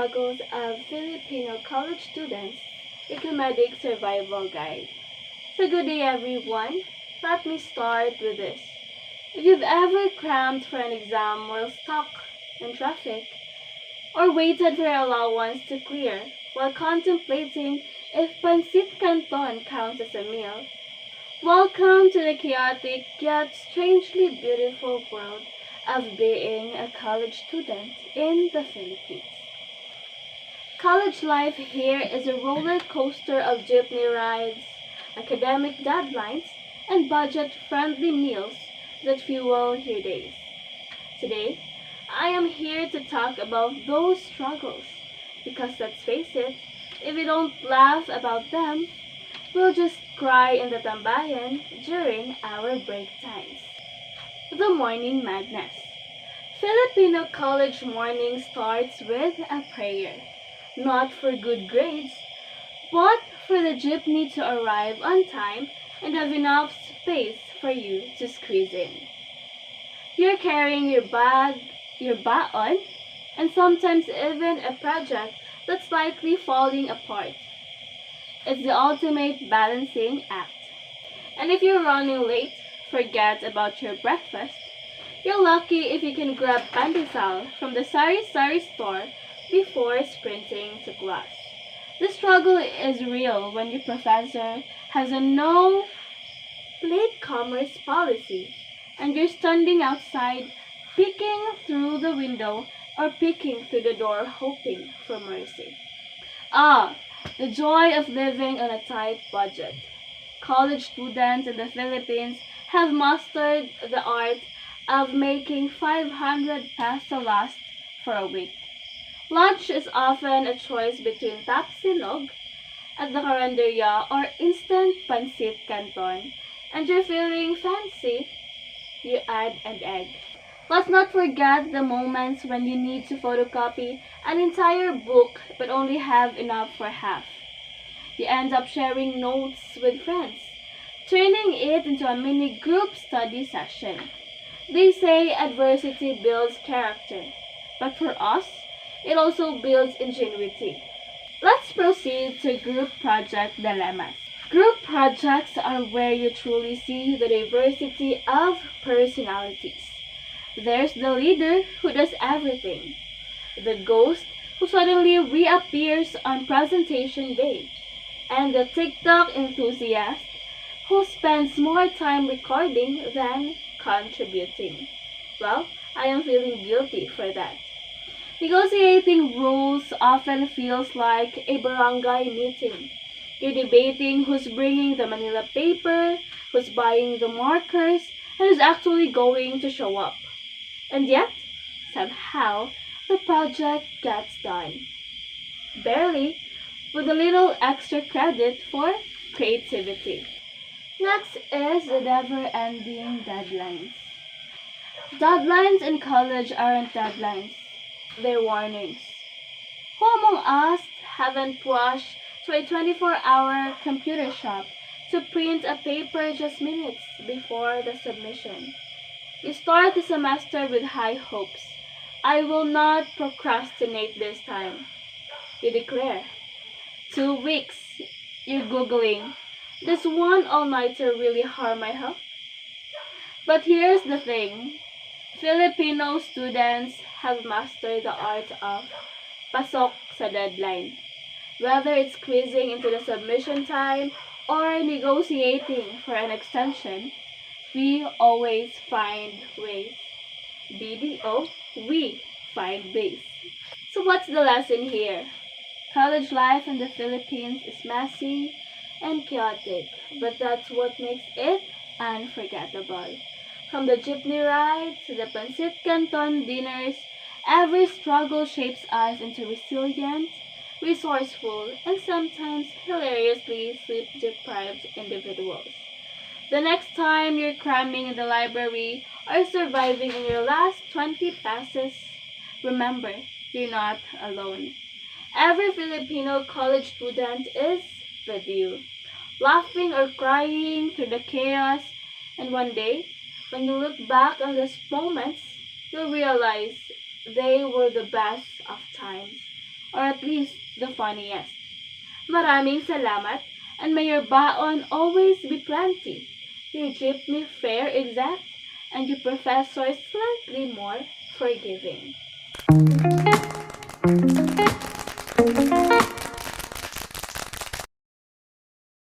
struggles of Filipino college students, Ecumedic Survival Guide. So good day everyone. Let me start with this. If you've ever crammed for an exam while stuck in traffic, or waited for your allowance to clear while contemplating if pancit canton counts as a meal, welcome to the chaotic yet strangely beautiful world of being a college student in the Philippines. College life here is a roller coaster of jeepney rides, academic deadlines, and budget-friendly meals that fuel your days. Today, I am here to talk about those struggles because let's face it, if we don't laugh about them, we'll just cry in the tambayan during our break times. The Morning Madness. Filipino college morning starts with a prayer, not for good grades, but for the jeepney to arrive on time and have enough space for you to squeeze in. You're carrying your bag, your baon, and sometimes even a project that's slightly falling apart. It's the ultimate balancing act. And if you're running late, forget about your breakfast. You're lucky if you can grab pandesal from the sari-sari store before sprinting to class. The struggle is real when your professor has a no latecomers policy and you're standing outside peeking through the window or peeking through the door hoping for mercy. Ah, the joy of living on a tight budget. College students in the Philippines have mastered the art of making 500 peso last for a week. Lunch is often a choice between tapsilog at the carinderia or instant pancit canton, and you're feeling fancy, you add an egg. Let's not forget the moments when you need to photocopy an entire book but only have enough for half. You end up sharing notes with friends, turning it into a mini group study session. They say adversity builds character, but for us, it also builds ingenuity. Let's proceed to group project dilemmas. Group projects are where you truly see the diversity of personalities. There's the leader who does everything, the ghost who suddenly reappears on presentation day, and the TikTok enthusiast who spends more time recording than contributing. Well, I am feeling guilty for that. Negotiating rules often feels like a barangay meeting. You're debating who's bringing the Manila paper, who's buying the markers, and who's actually going to show up. And yet, somehow, the project gets done. Barely, with a little extra credit for creativity. Next is the never-ending deadlines. Deadlines in college aren't deadlines, they're warnings. Who among us haven't rushed to a 24-hour computer shop to print a paper just minutes before the submission? You start the semester with high hopes. I will not procrastinate this time, you declare. 2 weeks, you're Googling, does one all-nighter really harm my health? But here's the thing. Filipino students have mastered the art of pasok sa deadline. Whether it's squeezing into the submission time or negotiating for an extension, we always find ways. BDO, we find ways. So what's the lesson here? College life in the Philippines is messy and chaotic, but that's what makes it unforgettable. From the jeepney ride to the pancit canton dinners, every struggle shapes us into resilient, resourceful, and sometimes hilariously sleep-deprived individuals. The next time you're cramming in the library or surviving in your last 20 passes, remember, you're not alone. Every Filipino college student is with you, laughing or crying through the chaos, and one day, when you look back on those moments, you'll realize they were the best of times, or at least the funniest. Maraming salamat, and may your baon always be plenty, your jeepney fare exact, and your professor slightly more forgiving.